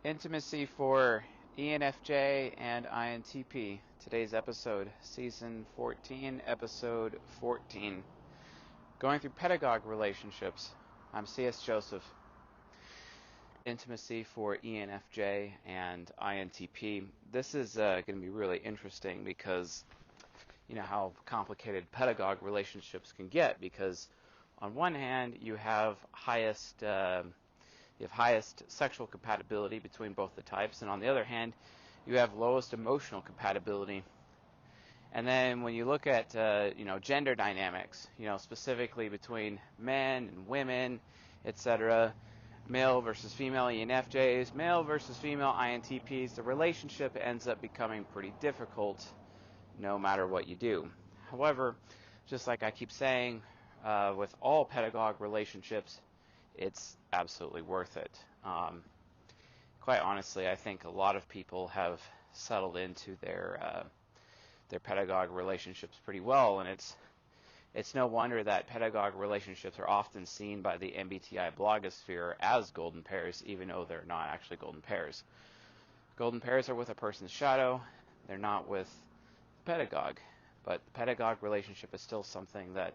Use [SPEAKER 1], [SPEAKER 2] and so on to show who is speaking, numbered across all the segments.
[SPEAKER 1] Intimacy for ENFJ and INTP. Today's episode, Season 14, Episode 14. Going through Pedagogue relationships. I'm C.S. Joseph. Intimacy for ENFJ and INTP. This is going to be really interesting because you know how complicated pedagogue relationships can get, because on one hand you have highest sexual compatibility between both the types, and on the other hand you have lowest emotional compatibility. And then when you look at gender dynamics, specifically between men and women, etc., male versus female ENFJs, male versus female INTPs, the relationship ends up becoming pretty difficult no matter what you do. However, just like I keep saying, with all pedagogue relationships, it's absolutely worth it. Quite honestly, I think a lot of people have settled into their pedagogue relationships pretty well, and it's no wonder that pedagogue relationships are often seen by the MBTI blogosphere as golden pairs, even though they're not actually golden pairs. Golden pairs are with a person's shadow. They're not with the pedagogue. But the pedagogue relationship is still something that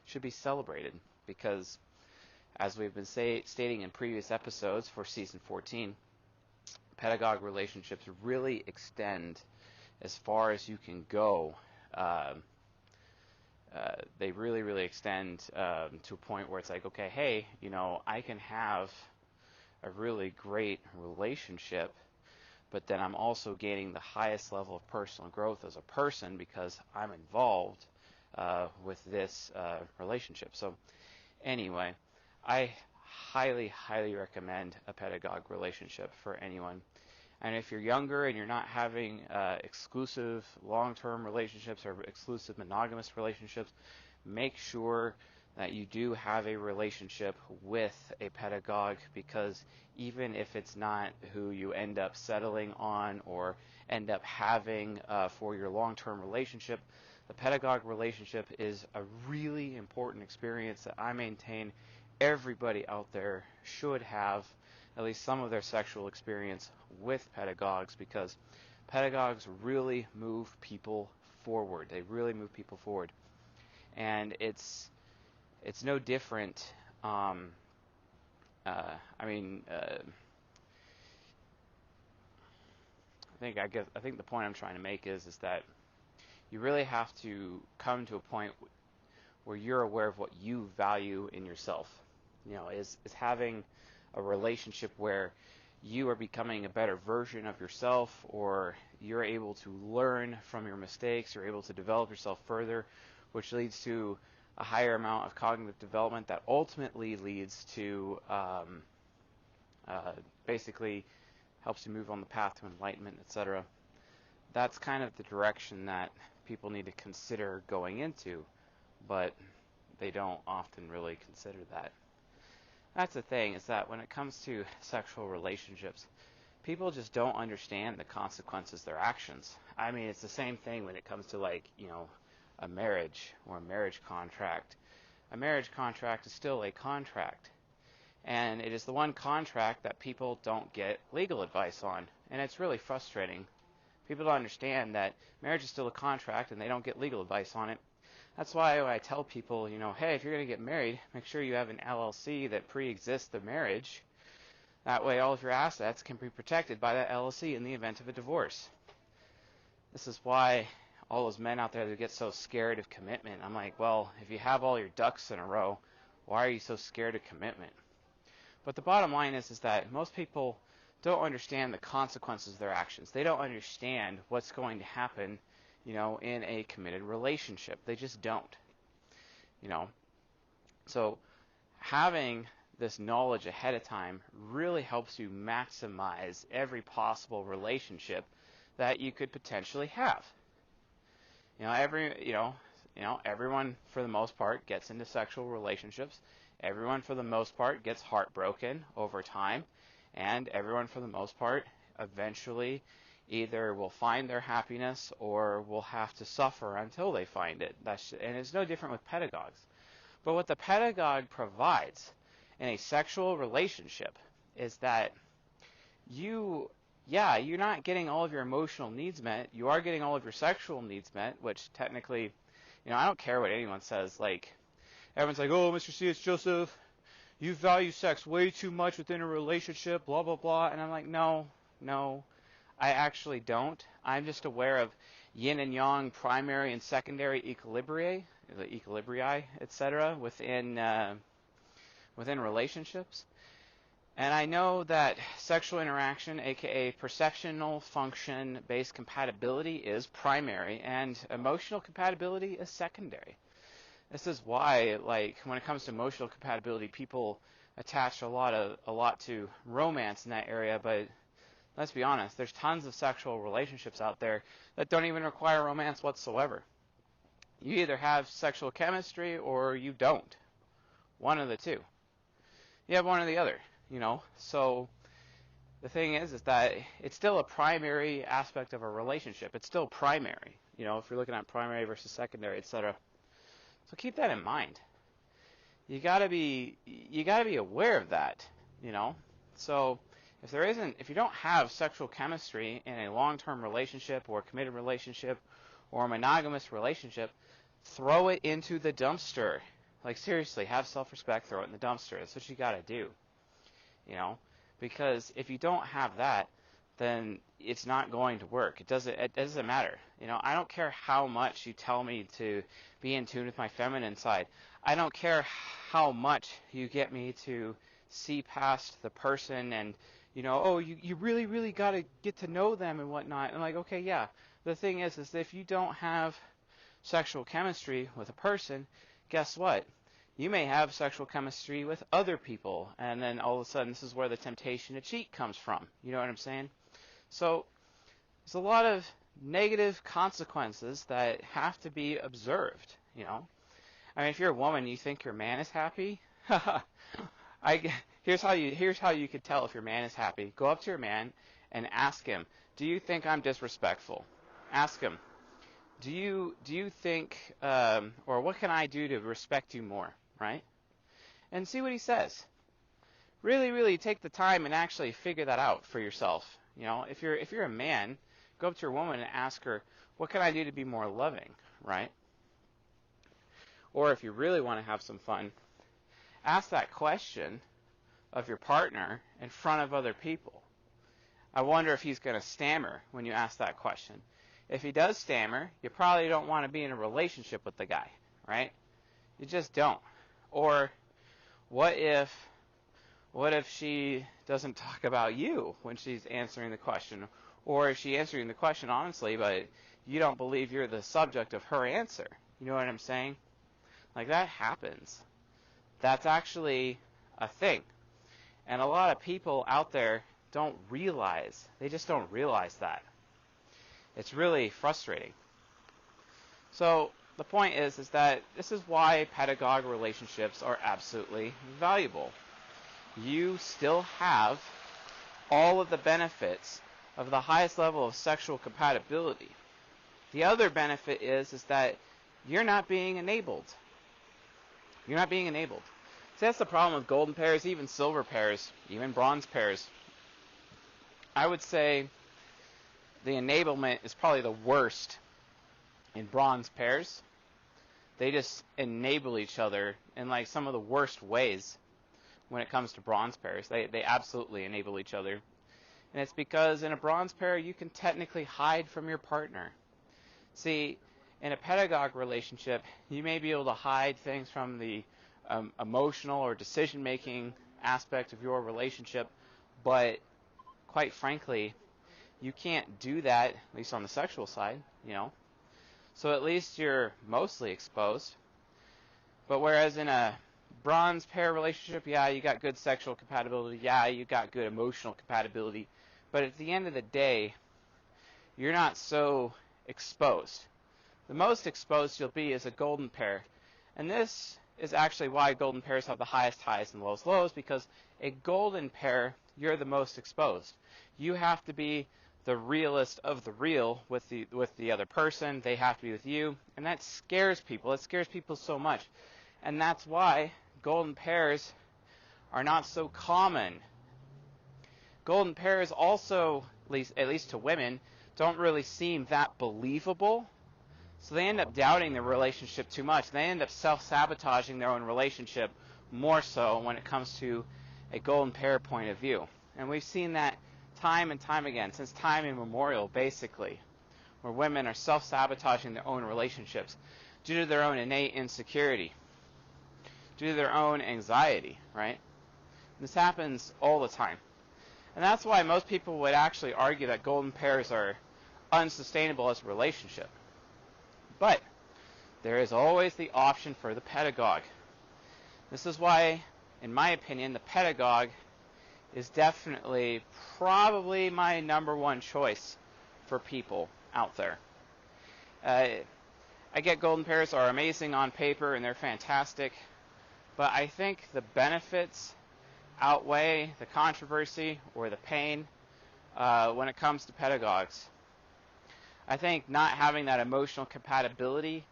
[SPEAKER 1] should be celebrated, because as we've been stating in previous episodes for Season 14, pedagogue relationships really extend as far as you can go. They really extend to a point where it's like, okay, hey, I can have a really great relationship, but then I'm also gaining the highest level of personal growth as a person because I'm involved with this relationship. So anyway, I highly recommend a pedagogue relationship for anyone. And if you're younger and you're not having exclusive long-term relationships or exclusive monogamous relationships, make sure that you do have a relationship with a pedagogue, because even if it's not who you end up settling on or end up having for your long-term relationship, the pedagogue relationship is a really important experience that I maintain everybody out there should have at least some of their sexual experience with pedagogues, because pedagogues really move people forward. They really move people forward. And it's no different. I think the point I'm trying to make is that you really have to come to a point where you're aware of what you value in yourself. Is having a relationship where you are becoming a better version of yourself, or you're able to learn from your mistakes, you're able to develop yourself further, which leads to a higher amount of cognitive development that ultimately leads to basically helps you move on the path to enlightenment, etc. That's kind of the direction that people need to consider going into, but they don't often really consider that. That's the thing, is that when it comes to sexual relationships, people just don't understand the consequences of their actions. I mean, it's the same thing when it comes to a marriage or a marriage contract. A marriage contract is still a contract, and it is the one contract that people don't get legal advice on, and it's really frustrating. People don't understand that marriage is still a contract and they don't get legal advice on it. That's why I tell people, hey, if you're going to get married, make sure you have an LLC that pre-exists the marriage. That way all of your assets can be protected by that LLC in the event of a divorce. This is why all those men out there that get so scared of commitment, I'm like, well, if you have all your ducks in a row, why are you so scared of commitment? But the bottom line is that most people don't understand the consequences of their actions. They don't understand what's going to happen in a committed relationship. They just don't. So having this knowledge ahead of time really helps you maximize every possible relationship that you could potentially have. Everyone for the most part gets into sexual relationships. Everyone for the most part gets heartbroken over time, and everyone for the most part eventually either will find their happiness or will have to suffer until they find it. And it's no different with pedagogues. But what the pedagogue provides in a sexual relationship is that you're not getting all of your emotional needs met. You are getting all of your sexual needs met, which technically, I don't care what anyone says. Like, everyone's like, oh, Mr. C.H. Joseph, you value sex way too much within a relationship, blah, blah, blah. And I'm like, no, I actually don't. I'm just aware of yin and yang, primary and secondary equilibria, etc. within relationships. And I know that sexual interaction, aka perceptional function-based compatibility, is primary, and emotional compatibility is secondary. This is why, like, when it comes to emotional compatibility, people attach a lot to romance in that area, but let's be honest, there's tons of sexual relationships out there that don't even require romance whatsoever. You either have sexual chemistry or you don't. One of the two. You have one or the other, So the thing is that it's still a primary aspect of a relationship. It's still primary, if you're looking at primary versus secondary, etc. So keep that in mind. You gotta be aware of that, So if you don't have sexual chemistry in a long-term relationship or a committed relationship or a monogamous relationship, throw it into the dumpster. Like, seriously, have self-respect, throw it in the dumpster. That's what you gotta do, because if you don't have that, then it's not going to work. It doesn't matter. I don't care how much you tell me to be in tune with my feminine side. I don't care how much you get me to see past the person and, you really, really got to get to know them and whatnot. And like, okay, yeah. The thing is that if you don't have sexual chemistry with a person, guess what? You may have sexual chemistry with other people, and then all of a sudden this is where the temptation to cheat comes from. You know what I'm saying? So there's a lot of negative consequences that have to be observed, I mean, if you're a woman, you think your man is happy? Here's how you could tell if your man is happy. Go up to your man and ask him, do you think I'm disrespectful? Ask him, do you think, or what can I do to respect you more, right? And see what he says. Really, really take the time and actually figure that out for yourself. If you're a man, go up to your woman and ask her, what can I do to be more loving, right? Or if you really want to have some fun, ask that question of your partner in front of other people. I wonder if he's going to stammer when you ask that question. If he does stammer, you probably don't want to be in a relationship with the guy, right? You just don't. Or what if she doesn't talk about you when she's answering the question? Or is she answering the question honestly, but you don't believe you're the subject of her answer? You know what I'm saying? Like, that happens. That's actually a thing. And a lot of people out there they just don't realize that. It's really frustrating. So the point is that this is why pedagogue relationships are absolutely valuable. You still have all of the benefits of the highest level of sexual compatibility. The other benefit is that you're not being enabled. You're not being enabled. See, that's the problem with golden pairs, even silver pairs, even bronze pairs. I would say the enablement is probably the worst in bronze pairs. They just enable each other in like some of the worst ways when it comes to bronze pairs. They absolutely enable each other. And it's because in a bronze pair, you can technically hide from your partner. See, in a pedagogue relationship, you may be able to hide things from the emotional or decision-making aspect of your relationship, but quite frankly, you can't do that, at least on the sexual side, So at least you're mostly exposed. But whereas in a bronze pair relationship, yeah, you got good sexual compatibility, yeah, you got good emotional compatibility, but at the end of the day, you're not so exposed. The most exposed you'll be is a golden pair. And this is actually why golden pairs have the highest highs and lowest lows, because a golden pair, you're the most exposed. You have to be the realest of the real with the other person. They have to be with you, and that scares people. It scares people so much. And that's why golden pairs are not so common. golden pairs also, at least to women, don't really seem that believable. So they end up doubting their relationship too much. They end up self-sabotaging their own relationship more so when it comes to a golden pair point of view. And we've seen that time and time again, since time immemorial, basically, where women are self-sabotaging their own relationships due to their own innate insecurity, due to their own anxiety, right? This happens all the time. And that's why most people would actually argue that golden pairs are unsustainable as a relationship. But there is always the option for the pedagogue. This is why, in my opinion, the pedagogue is definitely probably my number one choice for people out there. I get golden pairs are amazing on paper and they're fantastic, but I think the benefits outweigh the controversy or the pain when it comes to pedagogues. I think not having that emotional compatibility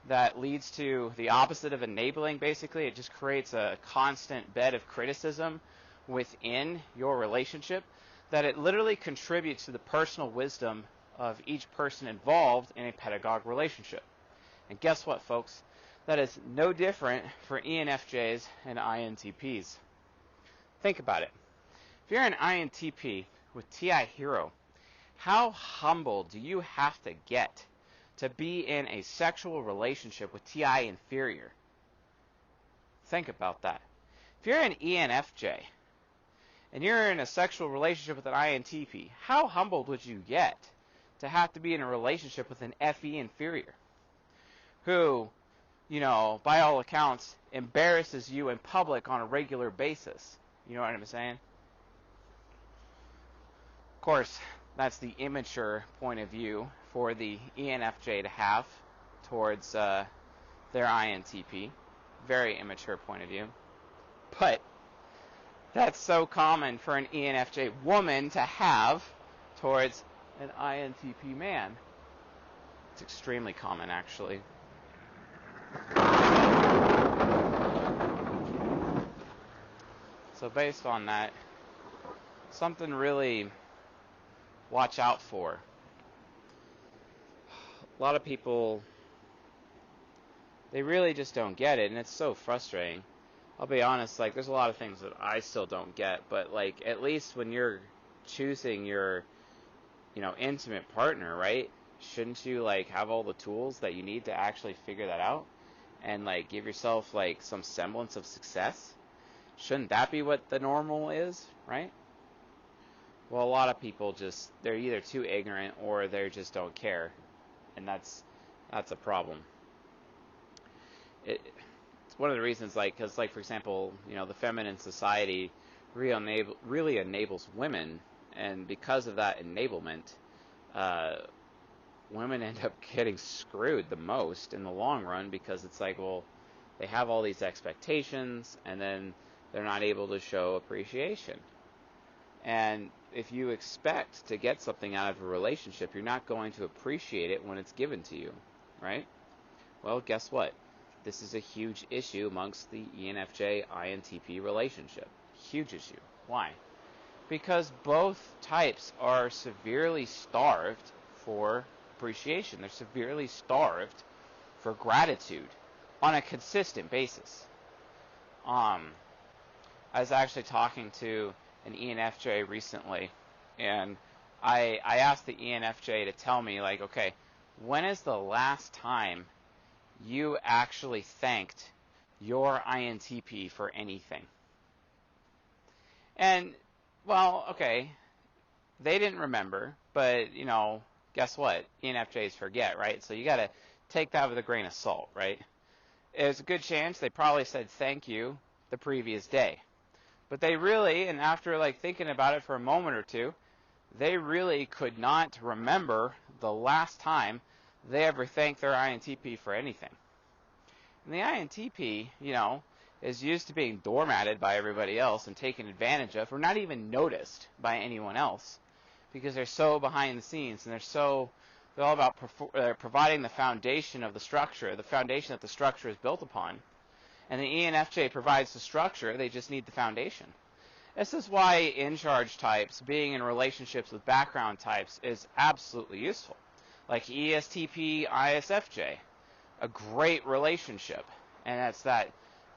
[SPEAKER 1] that leads to the opposite of enabling, basically, it just creates a constant bed of criticism within your relationship, that it literally contributes to the personal wisdom of each person involved in a pedagogue relationship. And guess what, folks? That is no different for ENFJs and INTPs. Think about it. If you're an INTP with TI Hero, how humble do you have to get to be in a sexual relationship with TI Inferior? Think about that. If you're an ENFJ and you're in a sexual relationship with an INTP, how humbled would you get to have to be in a relationship with an FE Inferior who, you know, by all accounts, embarrasses you in public on a regular basis? You know what I'm saying? Of course, that's the immature point of view for the ENFJ to have towards their INTP. Very immature point of view. But that's so common for an ENFJ woman to have towards an INTP man. It's extremely common, actually. So based on that, something really watch out for. A lot of people, they really just don't get it, and it's so frustrating. I'll be honest, like, there's a lot of things that I still don't get, but, like, at least when you're choosing your, you know, intimate partner, right, shouldn't you, like, have all the tools that you need to actually figure that out and, like, give yourself, like, some semblance of success? Shouldn't that be what the normal is, right? Well, a lot of people just, they're either too ignorant or they just don't care, and that's a problem. It's one of the reasons, like, because, like, for example, you know, the feminine society really enables women, and because of that enablement, women end up getting screwed the most in the long run, because it's like, well, they have all these expectations, and then they're not able to show appreciation. And if you expect to get something out of a relationship, you're not going to appreciate it when it's given to you, right? Well, guess what? This is a huge issue amongst the ENFJ INTP relationship. Huge issue. Why? Because both types are severely starved for appreciation. They're severely starved for gratitude on a consistent basis. I was actually talking to an ENFJ recently, and I asked the ENFJ to tell me, like, okay, when is the last time you actually thanked your INTP for anything? And, well, okay, they didn't remember, but, you know, guess what? ENFJs forget, right? So you got to take that with a grain of salt, right? There's a good chance they probably said thank you the previous day. But they really, and after, like, thinking about it for a moment or two, they really could not remember the last time they ever thanked their INTP for anything. And the INTP, you know, is used to being doormatted by everybody else and taken advantage of, or not even noticed by anyone else, because they're so behind the scenes, and they're all about providing the foundation of the structure, the foundation that the structure is built upon. And the ENFJ provides the structure, they just need the foundation. This is why in-charge types being in relationships with background types is absolutely useful. Like ESTP, ISFJ, a great relationship. And that's that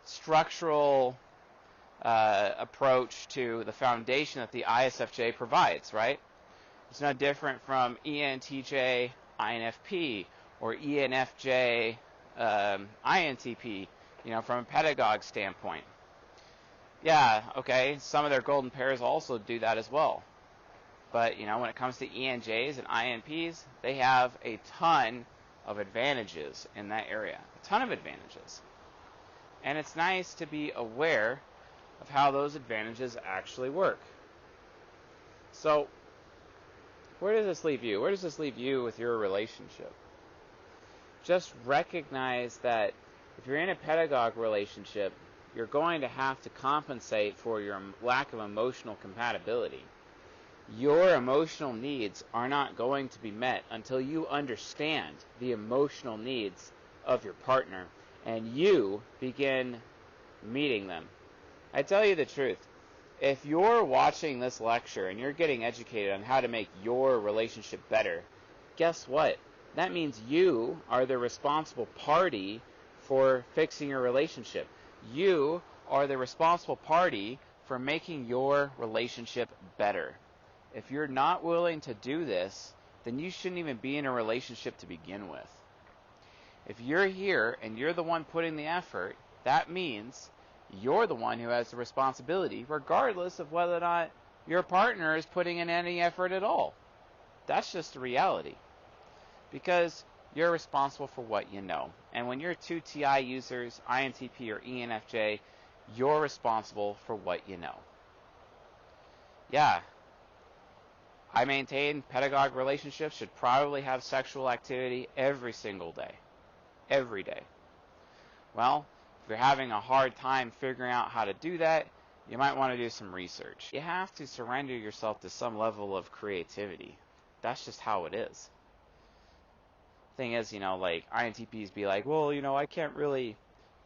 [SPEAKER 1] structural approach to the foundation that the ISFJ provides, right? It's no different from ENTJ, INFP, or ENFJ, INTP, from a pedagogue standpoint. Yeah, okay, some of their golden pairs also do that as well. But, when it comes to ENJs and INPs, they have a ton of advantages in that area. A ton of advantages. And it's nice to be aware of how those advantages actually work. So, where does this leave you? Where does this leave you with your relationship? Just recognize that if you're in a pedagogue relationship, you're going to have to compensate for your lack of emotional compatibility. Your emotional needs are not going to be met until you understand the emotional needs of your partner and you begin meeting them. I tell you the truth, if you're watching this lecture and you're getting educated on how to make your relationship better, guess what? That means you are the responsible party for fixing your relationship. You are the responsible party for making your relationship better. If you're not willing to do this, then you shouldn't even be in a relationship to begin with. If you're here and you're the one putting the effort, that means you're the one who has the responsibility, regardless of whether or not your partner is putting in any effort at all. That's just the reality. Because you're responsible for what you know. And when you're two TI users, INTP or ENFJ, you're responsible for what you know. Yeah. I maintain pedagogue relationships should probably have sexual activity every single day. Every day. Well, if you're having a hard time figuring out how to do that, you might want to do some research. You have to surrender yourself to some level of creativity. That's just how it is. Thing is, like INTPs be like, well, I can't really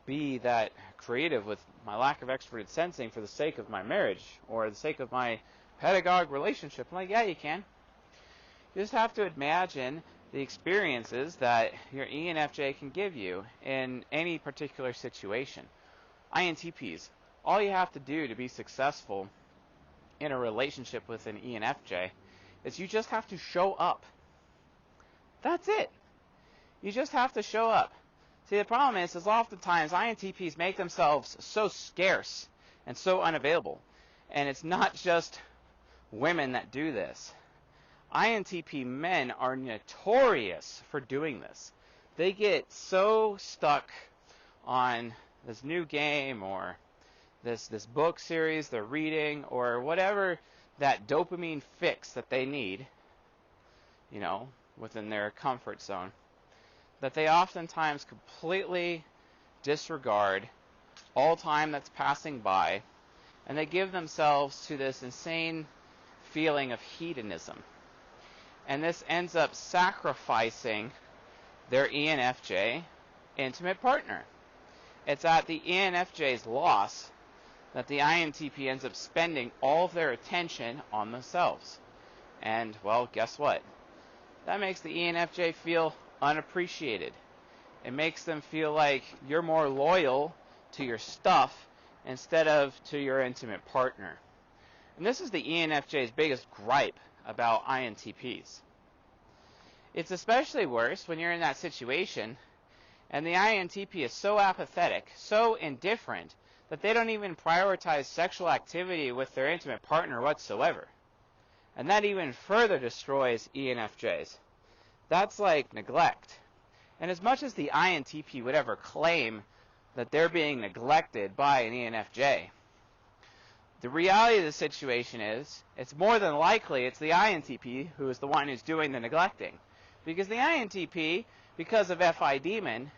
[SPEAKER 1] be that creative with my lack of extroverted sensing for the sake of my marriage or the sake of my pedagogue relationship. I'm like, yeah, you can. You just have to imagine the experiences that your ENFJ can give you in any particular situation. INTPs, all you have to do to be successful in a relationship with an ENFJ is you just have to show up. That's it. You just have to show up. See, the problem is oftentimes INTPs make themselves so scarce and so unavailable. And it's not just women that do this. INTP men are notorious for doing this. They get so stuck on this new game or this book series they're reading or whatever that dopamine fix that they need, within their comfort zone, that they oftentimes completely disregard all time that's passing by, and they give themselves to this insane feeling of hedonism. And this ends up sacrificing their ENFJ intimate partner. It's at the ENFJ's loss that the INTP ends up spending all of their attention on themselves. And, well, guess what? That makes the ENFJ feel unappreciated. It makes them feel like you're more loyal to your stuff instead of to your intimate partner. And this is the ENFJ's biggest gripe about INTPs. It's especially worse when you're in that situation and the INTP is so apathetic, so indifferent, that they don't even prioritize sexual activity with their intimate partner whatsoever. And that even further destroys ENFJs. That's like neglect. And as much as the INTP would ever claim that they're being neglected by an ENFJ, the reality of the situation is, it's more than likely it's the INTP who is the one who's doing the neglecting. Because the INTP, because of FI Demon,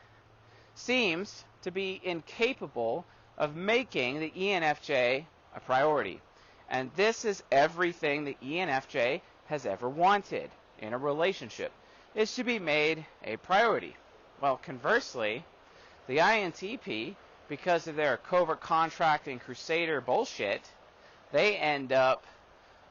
[SPEAKER 1] seems to be incapable of making the ENFJ a priority. And this is everything the ENFJ has ever wanted in a relationship, is to be made a priority. Well, conversely, the INTP, because of their covert contracting crusader bullshit, they end up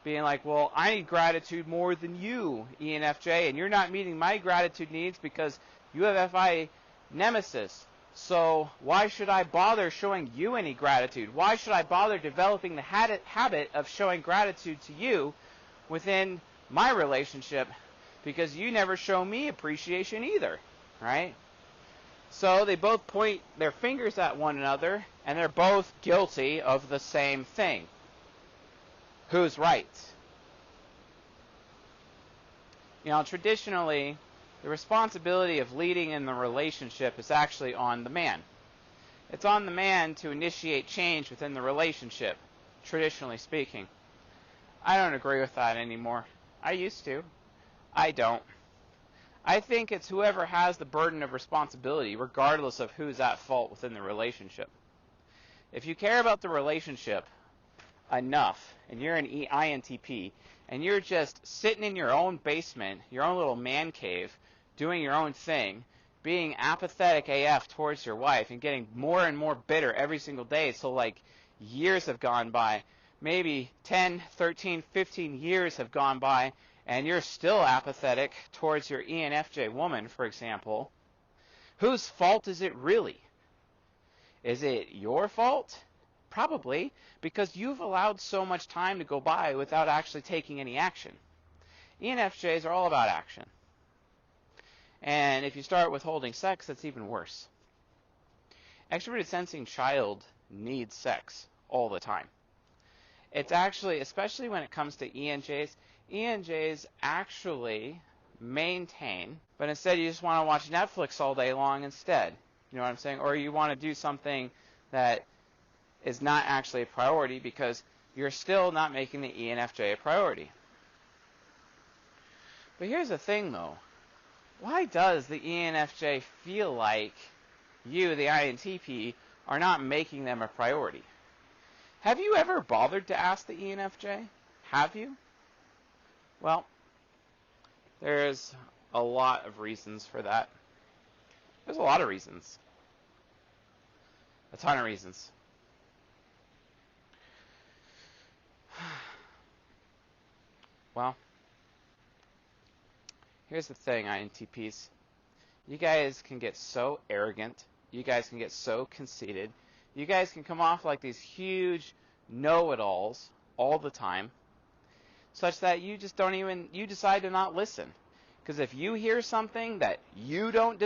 [SPEAKER 1] being like, well, I need gratitude more than you, ENFJ, and you're not meeting my gratitude needs because you have FI nemesis. So why should I bother showing you any gratitude? Why should I bother developing the habit of showing gratitude to you within my relationship? Because you never show me appreciation either, right? So they both point their fingers at one another, and they're both guilty of the same thing. Who's right? You know, traditionally, the responsibility of leading in the relationship is actually on the man. It's on the man to initiate change within the relationship, traditionally speaking. I don't agree with that anymore. I used to. I don't. I think it's whoever has the burden of responsibility, regardless of who's at fault within the relationship. If you care about the relationship enough, and you're an INTP, and you're just sitting in your own basement, your own little man cave, doing your own thing, being apathetic AF towards your wife, and getting more and more bitter every single day, so like years have gone by, maybe 10, 13, 15 years have gone by, and you're still apathetic towards your ENFJ woman, for example, whose fault is it really? Is it your fault? Probably, because you've allowed so much time to go by without actually taking any action. ENFJs are all about action. And if you start withholding sex, that's even worse. Extroverted sensing child needs sex all the time. It's actually, especially when it comes to ENJs actually maintain, but instead you just want to watch Netflix all day long instead. You know what I'm saying? Or you want to do something that is not actually a priority because you're still not making the ENFJ a priority. But here's the thing, though. Why does the ENFJ feel like you, the INTP, are not making them a priority? Have you ever bothered to ask the ENFJ? Have you? Well, there's a lot of reasons for that. There's a lot of reasons. A ton of reasons. Well, here's the thing, INTPs. You guys can get so arrogant. You guys can get so conceited. You guys can come off like these huge know-it-alls all the time, such that you just don't even, you decide to not listen. Because if you hear something that you don't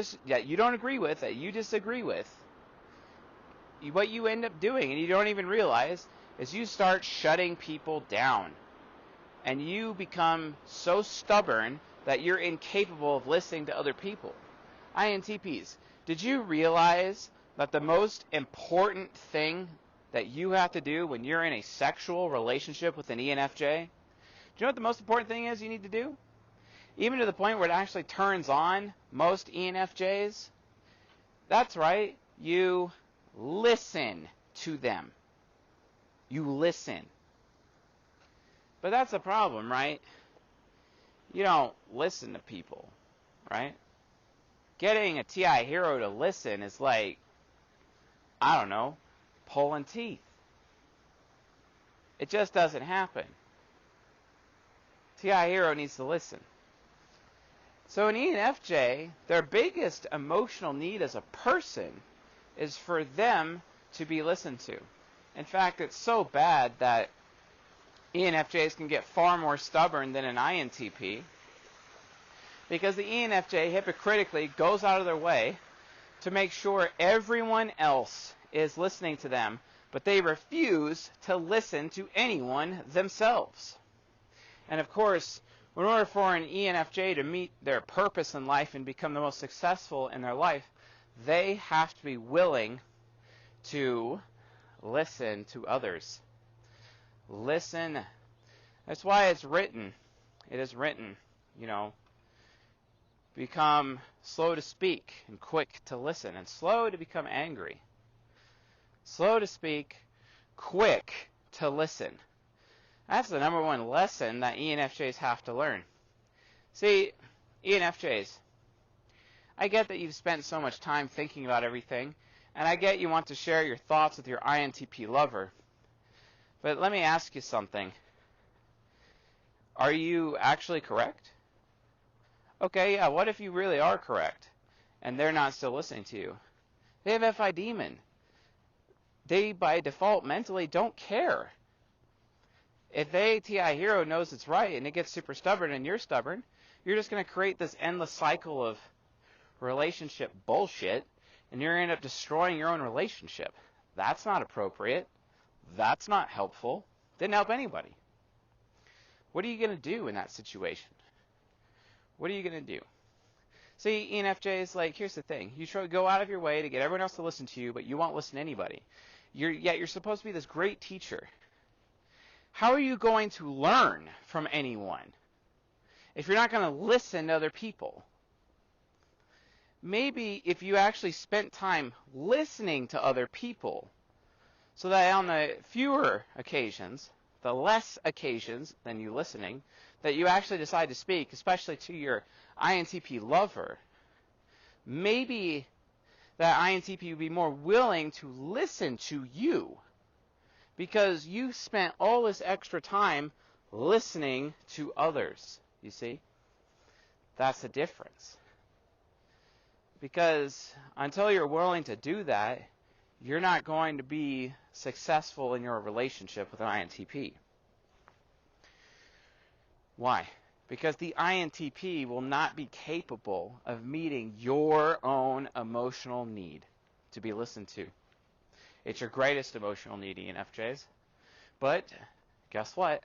[SPEAKER 1] agree with, that you disagree with, what you end up doing, and you don't even realize, is you start shutting people down. And you become so stubborn that you're incapable of listening to other people. INTPs, did you realize that the most important thing that you have to do when you're in a sexual relationship with an ENFJ, do you know what the most important thing is you need to do? Even to the point where it actually turns on most ENFJs? That's right, you listen to them. You listen. But that's a problem, right? You don't listen to people, right? Getting a TI hero to listen is like, I don't know, pulling teeth. It just doesn't happen. TI hero needs to listen. So an ENFJ, their biggest emotional need as a person is for them to be listened to. In fact, it's so bad that ENFJs can get far more stubborn than an INTP because the ENFJ hypocritically goes out of their way to make sure everyone else is listening to them, but they refuse to listen to anyone themselves. And of course, in order for an ENFJ to meet their purpose in life and become the most successful in their life, they have to be willing to listen to others. Listen. That's why it's written. It is written, become slow to speak and quick to listen and slow to become angry. Slow to speak, quick to listen. That's the number one lesson that ENFJs have to learn. See, ENFJs, I get that you've spent so much time thinking about everything, and I get you want to share your thoughts with your INTP lover. But let me ask you something. Are you actually correct? Okay, yeah, what if you really are correct and they're not still listening to you? They have FI demon. They, by default, mentally don't care. If the ATI hero knows it's right and it gets super stubborn and you're stubborn, you're just going to create this endless cycle of relationship bullshit, and you're going to end up destroying your own relationship. That's not appropriate. That's not helpful. Didn't help anybody. What are you going to do in that situation? What are you going to do? See, ENFJ is like, here's the thing. You try to go out of your way to get everyone else to listen to you, but you won't listen to anybody. Yet you're supposed to be this great teacher. How are you going to learn from anyone if you're not going to listen to other people? Maybe if you actually spent time listening to other people, so that on the fewer occasions, the less occasions than you listening, that you actually decide to speak, especially to your INTP lover, maybe that INTP would be more willing to listen to you because you spent all this extra time listening to others. You see? That's the difference. Because until you're willing to do that, you're not going to be successful in your relationship with an INTP. Why? Because the INTP will not be capable of meeting your own emotional need to be listened to. It's your greatest emotional need, ENFJs. But guess what?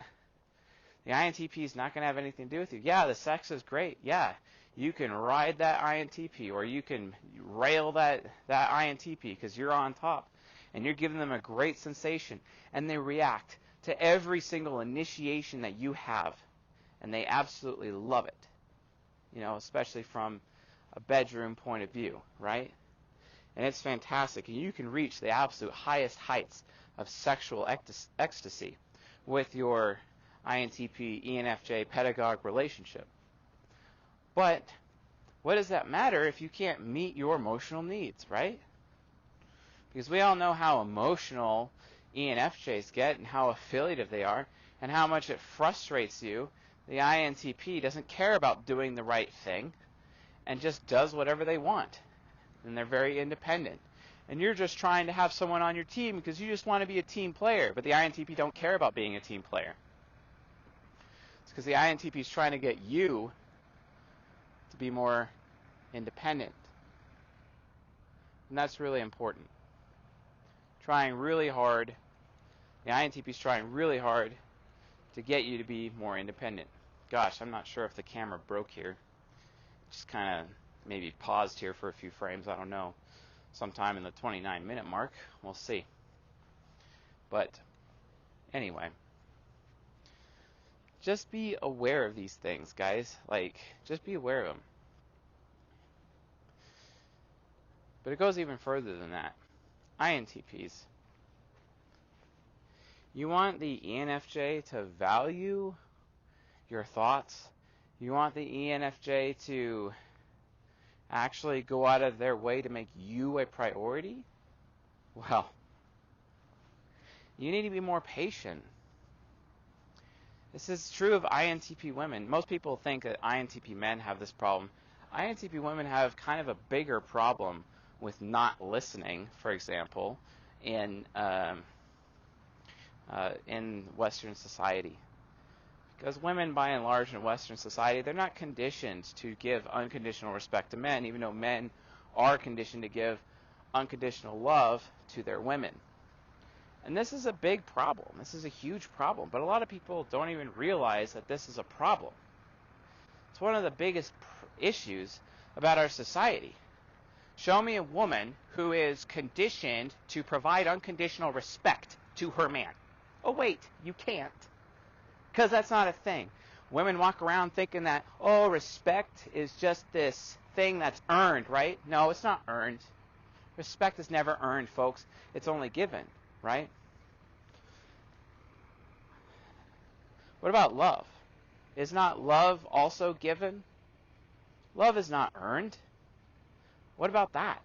[SPEAKER 1] The INTP is not going to have anything to do with you. Yeah, the sex is great. Yeah, you can ride that INTP, or you can rail that INTP because you're on top and you're giving them a great sensation, and they react to every single initiation that you have, and they absolutely love it. You know, especially from a bedroom point of view, right? And it's fantastic, and you can reach the absolute highest heights of sexual ecstasy with your INTP, ENFJ, Pedagogue relationship. But what does that matter if you can't meet your emotional needs, right? Because we all know how emotional ENFJs get and how affiliative they are and how much it frustrates you. The INTP doesn't care about doing the right thing and just does whatever they want. And they're very independent. And you're just trying to have someone on your team because you just want to be a team player. But the INTP don't care about being a team player. It's because the INTP is trying to get you to be more independent. And that's really important. Trying really hard. The INTP is trying really hard to get you to be more independent. Gosh, I'm not sure if the camera broke here. Just kind of maybe paused here for a few frames. I don't know. Sometime in the 29-minute mark. We'll see. But anyway, just be aware of these things, guys. Like, just be aware of them. But it goes even further than that. INTPs. You want the ENFJ to value your thoughts. You want the ENFJ to actually go out of their way to make you a priority? Well, you need to be more patient. This is true of INTP women. Most people think that INTP men have this problem. INTP women have kind of a bigger problem with not listening, for example, in Western society. Because women, by and large, in Western society, they're not conditioned to give unconditional respect to men, even though men are conditioned to give unconditional love to their women. And this is a big problem. This is a huge problem. But a lot of people don't even realize that this is a problem. It's one of the biggest issues about our society. Show me a woman who is conditioned to provide unconditional respect to her man. Oh, wait, you can't. Because that's not a thing. Women walk around thinking that, oh, respect is just this thing that's earned, right? No, it's not earned. Respect is never earned, folks. It's only given, right? What about love? Is not love also given? Love is not earned. What about that?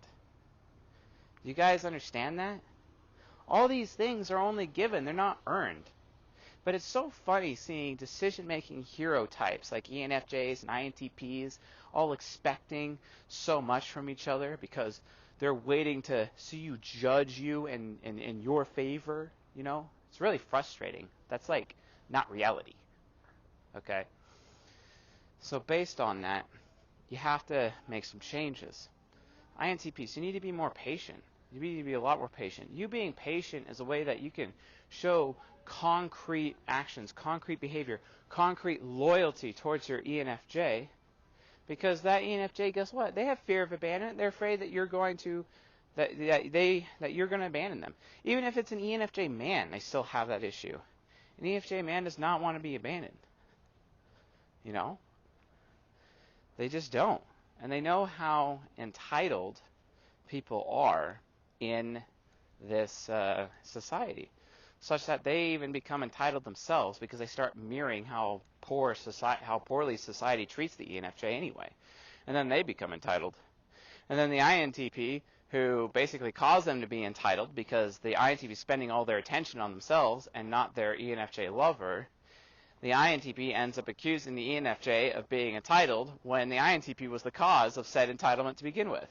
[SPEAKER 1] Do you guys understand that? All these things are only given, they're not earned. But it's so funny seeing decision-making hero types like ENFJs and INTPs all expecting so much from each other because they're waiting to see you judge you in your favor, you know? It's really frustrating. That's like not reality, okay? So based on that, you have to make some changes. INTPs, you need to be more patient. You need to be a lot more patient. You being patient is a way that you can show concrete actions, concrete behavior, concrete loyalty towards your ENFJ, because that ENFJ, guess what? They have fear of abandonment. They're afraid that you're going to that you're going to abandon them. Even if it's an ENFJ man, they still have that issue. An ENFJ man does not want to be abandoned. You know? They just don't. And they know how entitled people are in this society, such that they even become entitled themselves because they start mirroring how poorly society treats the ENFJ anyway. And then they become entitled. And then the INTP, who basically cause them to be entitled because the INTP is spending all their attention on themselves and not their ENFJ lover, the INTP ends up accusing the ENFJ of being entitled when the INTP was the cause of said entitlement to begin with.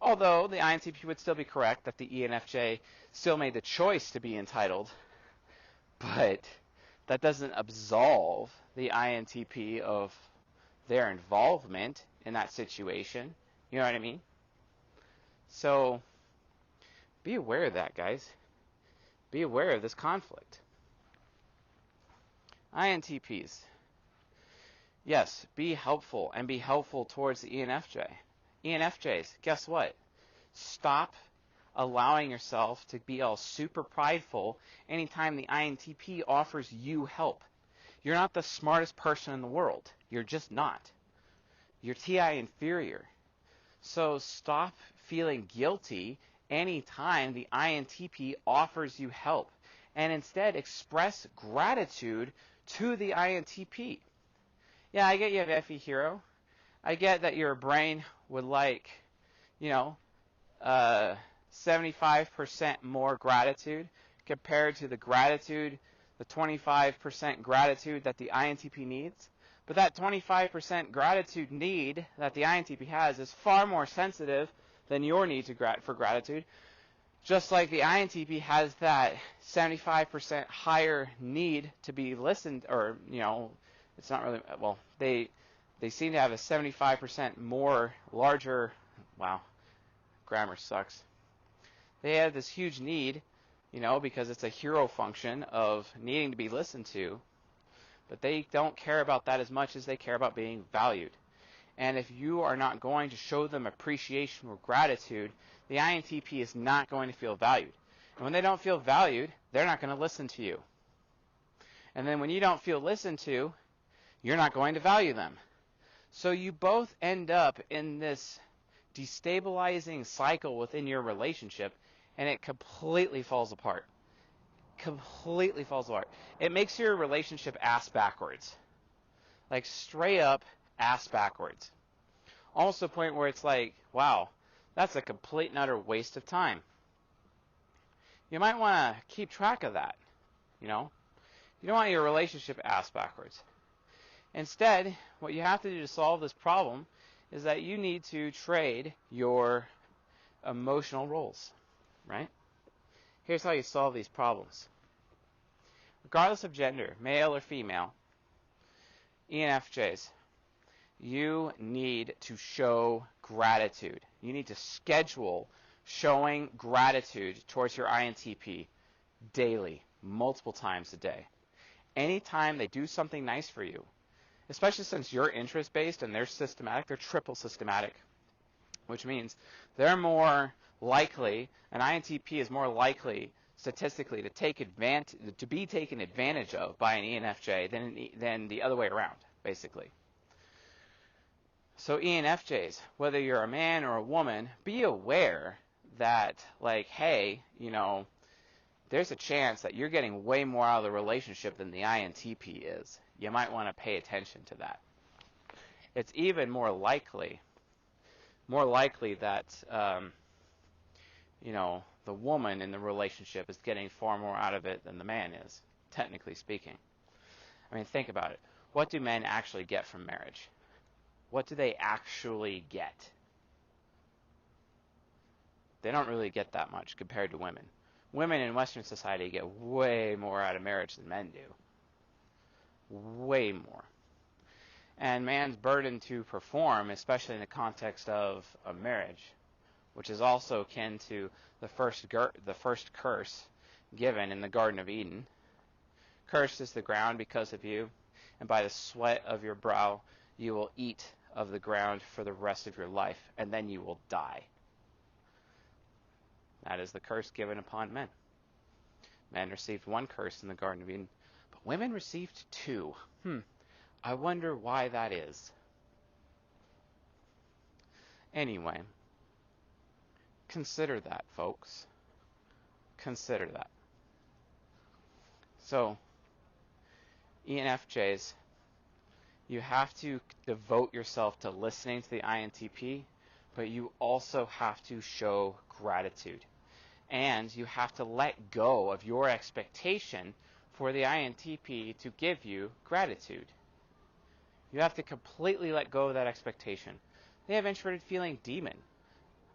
[SPEAKER 1] Although the INTP would still be correct that the ENFJ still made the choice to be entitled, but that doesn't absolve the INTP of their involvement in that situation. You know what I mean? So be aware of that, guys. Be aware of this conflict. INTPs. Yes, be helpful and be helpful towards the ENFJ. ENFJs, guess what? Stop allowing yourself to be all super prideful anytime the INTP offers you help. You're not the smartest person in the world. You're just not. You're TI inferior. So stop feeling guilty anytime the INTP offers you help, and instead express gratitude to the INTP. Yeah, I get you have FE Hero. I get that your brain would like, 75% more gratitude compared to the 25% gratitude that the INTP needs. But that 25% gratitude need that the INTP has is far more sensitive than your need for gratitude. Just like the INTP has that 75% higher need to be listened, or, it's not really, well, they seem to have a 75% more larger, wow, grammar sucks. They have this huge need, because it's a hero function of needing to be listened to, but they don't care about that as much as they care about being valued. And if you are not going to show them appreciation or gratitude, the INTP is not going to feel valued. And when they don't feel valued, they're not going to listen to you. And then when you don't feel listened to, you're not going to value them. So you both end up in this destabilizing cycle within your relationship, and it completely falls apart. Completely falls apart. It makes your relationship ass backwards. Like straight up ass backwards. Almost to the point where it's like, wow, that's a complete and utter waste of time. You might want to keep track of that, You don't want your relationship ass backwards. Instead, what you have to do to solve this problem is that you need to trade your emotional roles, right? Here's how you solve these problems. Regardless of gender, male or female, ENFJs, you need to show gratitude. You need to schedule showing gratitude towards your INTP daily, multiple times a day. Anytime they do something nice for you, especially since you're interest-based and they're systematic, they're triple systematic, which means they're more likely, an INTP is more likely statistically to be taken advantage of by an ENFJ than the other way around, basically. So ENFJs, whether you're a man or a woman, be aware that, hey, there's a chance that you're getting way more out of the relationship than the INTP is. You might want to pay attention to that. It's even more likely that, the woman in the relationship is getting far more out of it than the man is, technically speaking. I mean, think about it. What do men actually get from marriage? What do they actually get? They don't really get that much compared to women. Women in Western society get way more out of marriage than men do. Way more. And man's burden to perform, especially in the context of a marriage, which is also akin to the first curse given in the Garden of Eden. Cursed is the ground because of you, and by the sweat of your brow you will eat of the ground for the rest of your life, and then you will die. That is the curse given upon men. Men received one curse in the Garden of Eden, but women received two. I wonder why that is. Anyway, consider that, folks. Consider that. So, ENFJs, you have to devote yourself to listening to the INTP, but you also have to show gratitude. And you have to let go of your expectation for the INTP to give you gratitude. You have to completely let go of that expectation. They have introverted feeling demon.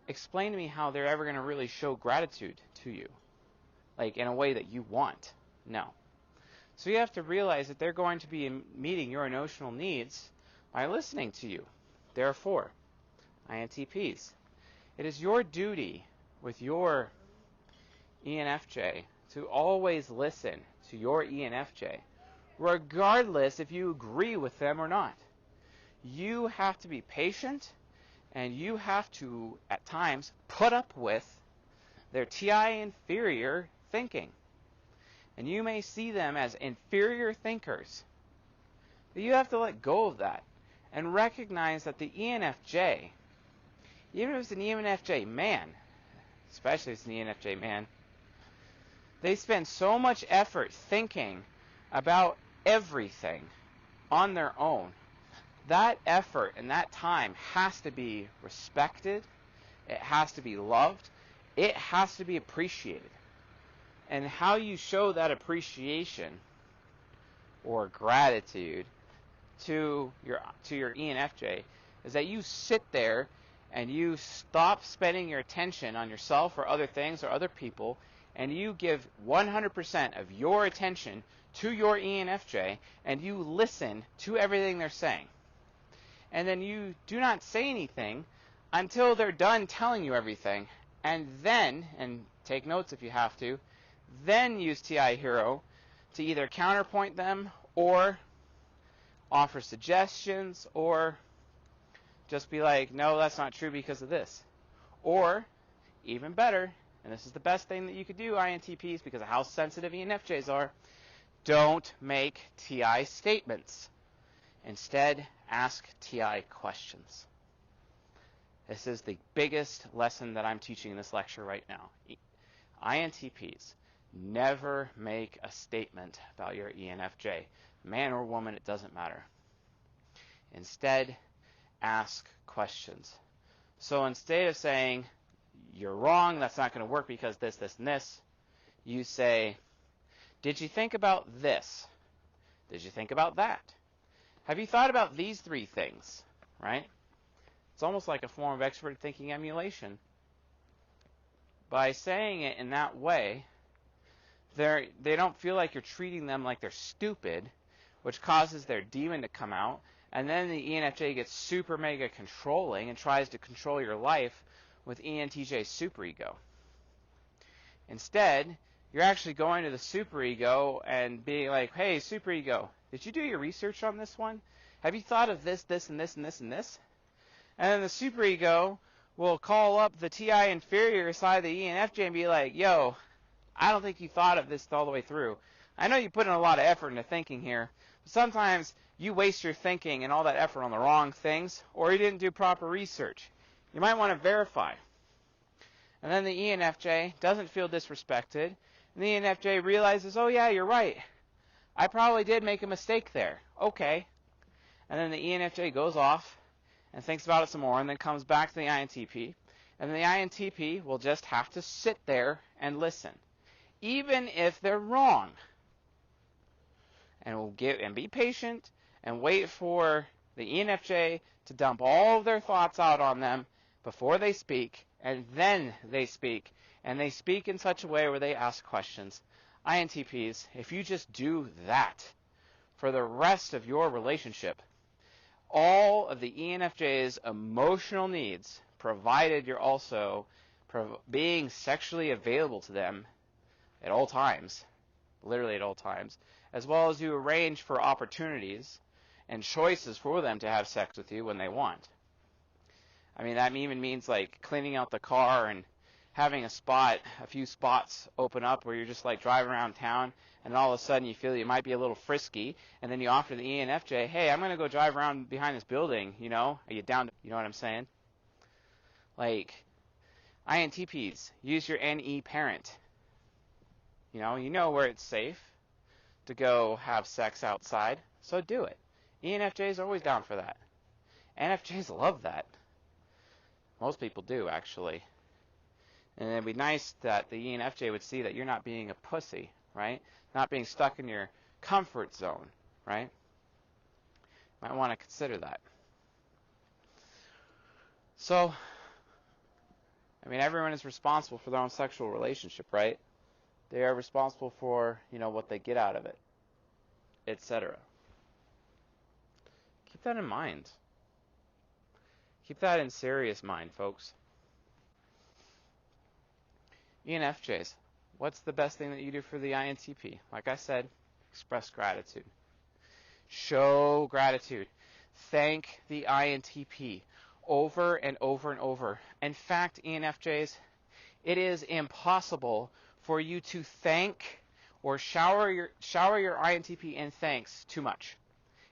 [SPEAKER 1] Explain to me how they're ever going to really show gratitude to you, like in a way that you want. No. So you have to realize that they're going to be meeting your emotional needs by listening to you. Therefore, INTPs, it is your duty with your ENFJ to always listen to your ENFJ, regardless if you agree with them or not. You have to be patient, and you have to, at times, put up with their TI inferior thinking. And you may see them as inferior thinkers. But you have to let go of that and recognize that the ENFJ, even if it's an ENFJ man, especially if it's an ENFJ man, they spend so much effort thinking about everything on their own. That effort and that time has to be respected. It has to be loved. It has to be appreciated. And how you show that appreciation or gratitude to your ENFJ is that you sit there and you stop spending your attention on yourself or other things or other people, and you give 100% of your attention to your ENFJ, and you listen to everything they're saying. And then you do not say anything until they're done telling you everything. And then, and take notes if you have to, then use TI Hero to either counterpoint them or offer suggestions or just be like, no, that's not true because of this. Or, even better, and this is the best thing that you could do, INTPs, because of how sensitive ENFJs are, don't make TI statements. Instead, ask TI questions. This is the biggest lesson that I'm teaching in this lecture right now. INTPs, never make a statement about your ENFJ. Man or woman, it doesn't matter. Instead, ask questions. So instead of saying, you're wrong, that's not going to work because this, this, and this, you say, did you think about this? Did you think about that? Have you thought about these three things? Right? It's almost like a form of extroverted thinking emulation. By saying it in that way, they don't feel like you're treating them like they're stupid, which causes their demon to come out, and then the ENFJ gets super mega controlling and tries to control your life with ENTJ superego. Instead, you're actually going to the superego and being like, hey, superego, did you do your research on this one? Have you thought of this, this, and this, and this, and this? And then the superego will call up the TI inferior side of the ENFJ and be like, yo, I don't think you thought of this all the way through. I know you put in a lot of effort into thinking here, but sometimes you waste your thinking and all that effort on the wrong things, or you didn't do proper research. You might want to verify. And then the ENFJ doesn't feel disrespected, and the ENFJ realizes, oh yeah, you're right. I probably did make a mistake there. Okay. And then the ENFJ goes off and thinks about it some more, and then comes back to the INTP, And the INTP will just have to sit there and listen, even if they're wrong. And will be patient and wait for the ENFJ to dump all of their thoughts out on them before they speak, and then they speak. And they speak in such a way where they ask questions. INTPs, if you just do that for the rest of your relationship, all of the ENFJ's emotional needs, provided you're also being sexually available to them at all times, literally at all times, as well as you arrange for opportunities and choices for them to have sex with you when they want. I mean, that even means like cleaning out the car and having a few spots open up where you're just like driving around town, and all of a sudden you feel you might be a little frisky, and then you offer the ENFJ, hey, I'm going to go drive around behind this building, are you down to, you know what I'm saying? Like, INTPs, use your NE parent. You know where it's safe to go have sex outside, so do it. ENFJs are always down for that. NFJs love that. Most people do, actually. And it'd be nice that the ENFJ would see that you're not being a pussy, right? Not being stuck in your comfort zone, right? Might want to consider that. So, I mean, everyone is responsible for their own sexual relationship, right? They are responsible for, what they get out of it, etc. Keep that in mind. Keep that in serious mind, folks. ENFJs, what's the best thing that you do for the INTP? Like I said, express gratitude. Show gratitude. Thank the INTP over and over and over. In fact, ENFJs, it is impossible for you to thank or shower your INTP in thanks too much.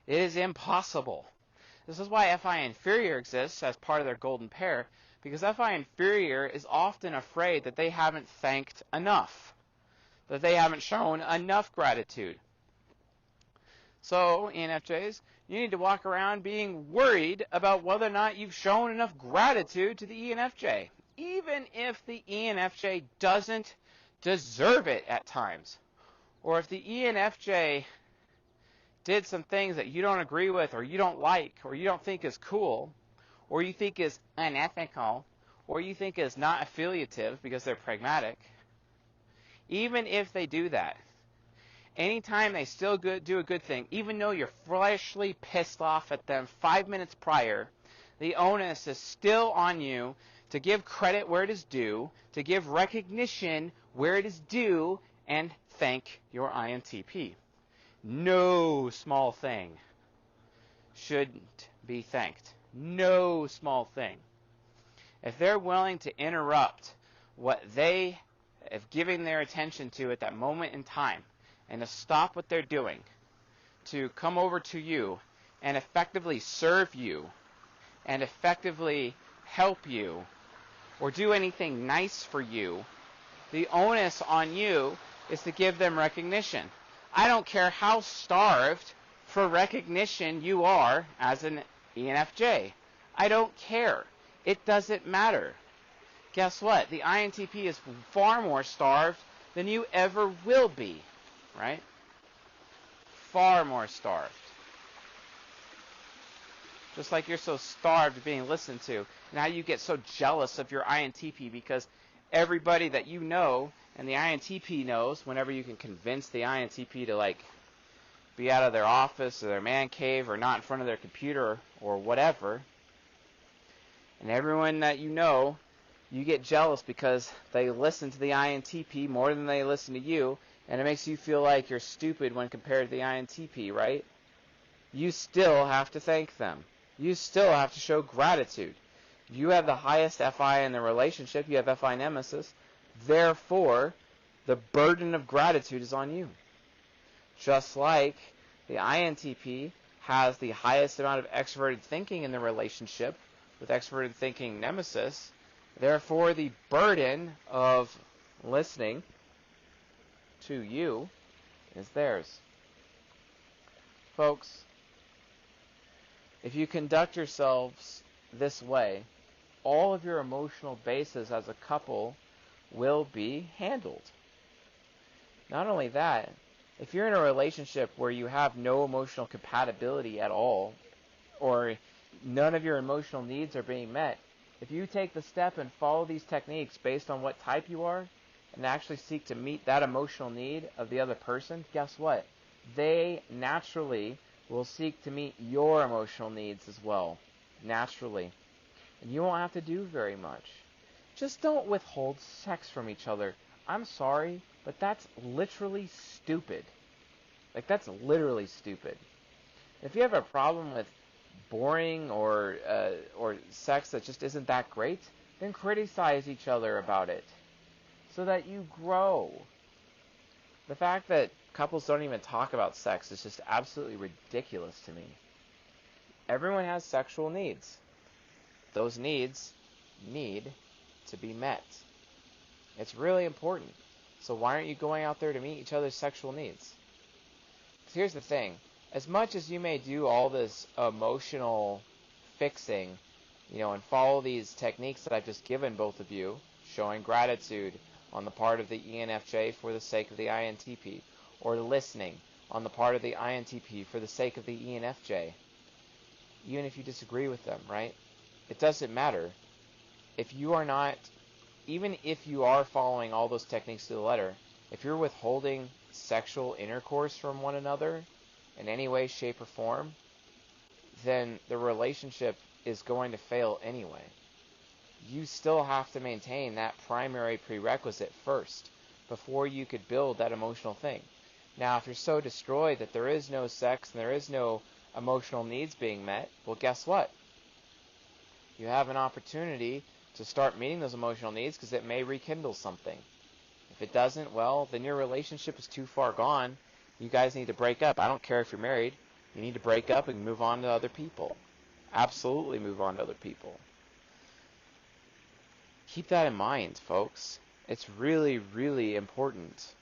[SPEAKER 1] It is impossible. This is why FI inferior exists as part of their golden pair, because FI inferior is often afraid that they haven't thanked enough, that they haven't shown enough gratitude. So, ENFJs, you need to walk around being worried about whether or not you've shown enough gratitude to the ENFJ, even if the ENFJ doesn't deserve it at times. Or if the ENFJ did some things that you don't agree with, or you don't like, or you don't think is cool, or you think is unethical, or you think is not affiliative because they're pragmatic, even if they do that, anytime they still do a good thing, even though you're freshly pissed off at them 5 minutes prior, the onus is still on you to give credit where it is due, to give recognition where it is due, and thank your INTP. No small thing shouldn't be thanked. No small thing. If they're willing to interrupt what they have given their attention to at that moment in time, and to stop what they're doing, to come over to you and effectively serve you, and effectively help you, or do anything nice for you, the onus on you is to give them recognition. I don't care how starved for recognition you are as an ENFJ. I don't care. It doesn't matter. Guess what? The INTP is far more starved than you ever will be, right? Far more starved. Just like you're so starved of being listened to. Now you get so jealous of your INTP because everybody that you know and the INTP knows, whenever you can convince the INTP to be out of their office or their man cave or not in front of their computer or whatever, and everyone that you know, you get jealous because they listen to the INTP more than they listen to you, and it makes you feel like you're stupid when compared to the INTP, right? You still have to thank them. You still have to show gratitude. You have the highest FI in the relationship. You have FI nemesis. Therefore, the burden of gratitude is on you. Just like the INTP has the highest amount of extroverted thinking in the relationship with extroverted thinking nemesis, therefore the burden of listening to you is theirs. Folks, if you conduct yourselves this way all of your emotional bases as a couple will be handled. Not only that, if you're in a relationship where you have no emotional compatibility at all, or none of your emotional needs are being met, if you take the step and follow these techniques based on what type you are, and actually seek to meet that emotional need of the other person, guess what? They naturally will seek to meet your emotional needs as well. Naturally. And you won't have to do very much. Just don't withhold sex from each other. I'm sorry, but that's literally stupid. Like, that's literally stupid. If you have a problem with boring or sex that just isn't that great, then criticize each other about it so that you grow. The fact that couples don't even talk about sex is just absolutely ridiculous to me. Everyone has sexual needs. Those needs need to be met. It's really important. So why aren't you going out there to meet each other's sexual needs? Here's the thing. As much as you may do all this emotional fixing, and follow these techniques that I've just given both of you, showing gratitude on the part of the ENFJ for the sake of the INTP, or listening on the part of the INTP for the sake of the ENFJ, even if you disagree with them, right? It doesn't matter. If you are not, even if you are following all those techniques to the letter, if you're withholding sexual intercourse from one another in any way, shape, or form, then the relationship is going to fail anyway. You still have to maintain that primary prerequisite first before you could build that emotional thing. Now, if you're so destroyed that there is no sex and there is no emotional needs being met, well, guess what? You have an opportunity to start meeting those emotional needs because it may rekindle something. If it doesn't, well, then your relationship is too far gone. You guys need to break up. I don't care if you're married. You need to break up and move on to other people. Absolutely move on to other people. Keep that in mind, folks. It's really, really important.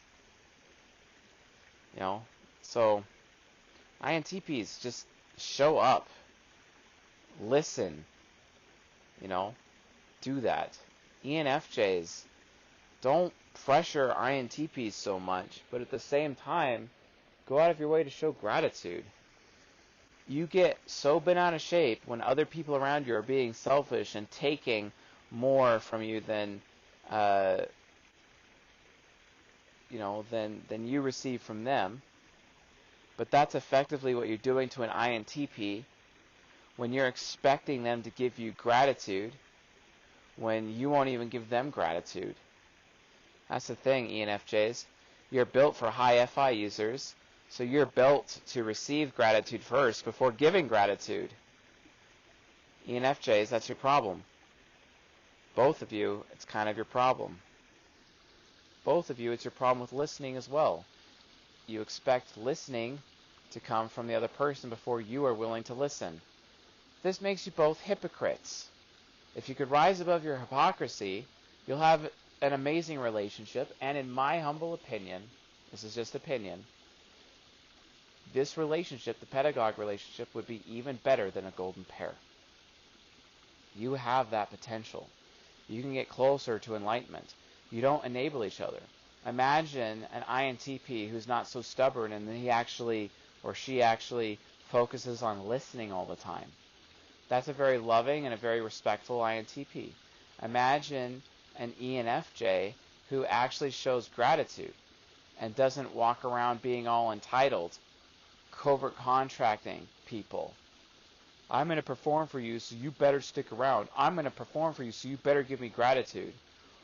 [SPEAKER 1] So INTPs, just show up. Listen. Do that. ENFJs, don't pressure INTPs so much, but at the same time, go out of your way to show gratitude. You get so bent out of shape when other people around you are being selfish and taking more from you than you receive from them. But that's effectively what you're doing to an INTP when you're expecting them to give you gratitude when you won't even give them gratitude. That's the thing, ENFJs. You're built for high FI users, so you're built to receive gratitude first before giving gratitude. ENFJs, that's your problem. Both of you, it's kind of your problem. Both of you, it's your problem with listening as well. You expect listening to come from the other person before you are willing to listen. This makes you both hypocrites. If you could rise above your hypocrisy, you'll have an amazing relationship, and in my humble opinion, this is just opinion, this relationship, the Pedagogue relationship, would be even better than a golden pair. You have that potential. You can get closer to enlightenment. You don't enable each other. Imagine an INTP who's not so stubborn and he actually or she actually focuses on listening all the time. That's a very loving and a very respectful INTP. Imagine an ENFJ who actually shows gratitude and doesn't walk around being all entitled, covert contracting people. I'm going to perform for you, so you better stick around. I'm going to perform for you, so you better give me gratitude.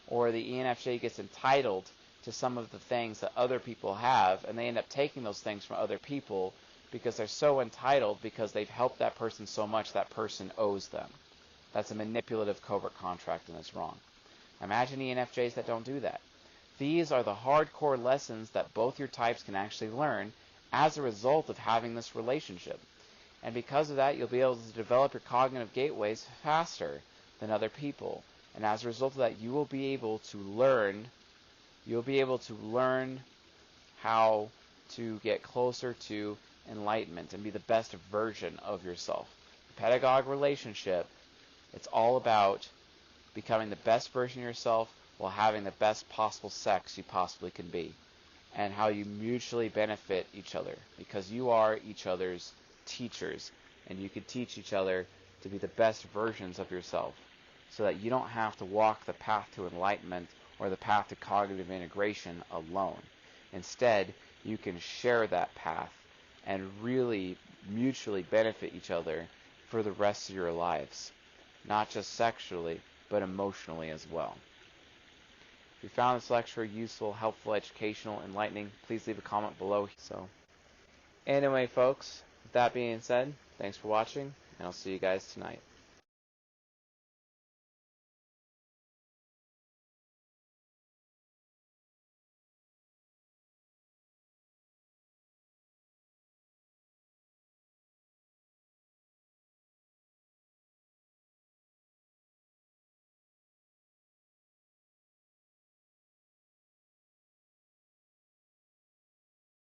[SPEAKER 1] Or the ENFJ gets entitled to some of the things that other people have, and they end up taking those things from other people because they're so entitled because they've helped that person so much that person owes them. That's a manipulative covert contract, and it's wrong. Imagine ENFJs that don't do that. These are the hardcore lessons that both your types can actually learn as a result of having this relationship. And because of that, you'll be able to develop your cognitive gateways faster than other people. And as a result of that, you will be able to learn how to get closer to enlightenment and be the best version of yourself. The Pedagogue relationship, it's all about becoming the best version of yourself while having the best possible sex you possibly can be, and how you mutually benefit each other because you are each other's teachers, and you can teach each other to be the best versions of yourself so that you don't have to walk the path to enlightenment or the path to cognitive integration alone. Instead, you can share that path and really mutually benefit each other for the rest of your lives, not just sexually, but emotionally as well. If you found this lecture useful, helpful, educational, enlightening, please leave a comment below. So, anyway, folks, with that being said, thanks for watching, and I'll see you guys tonight.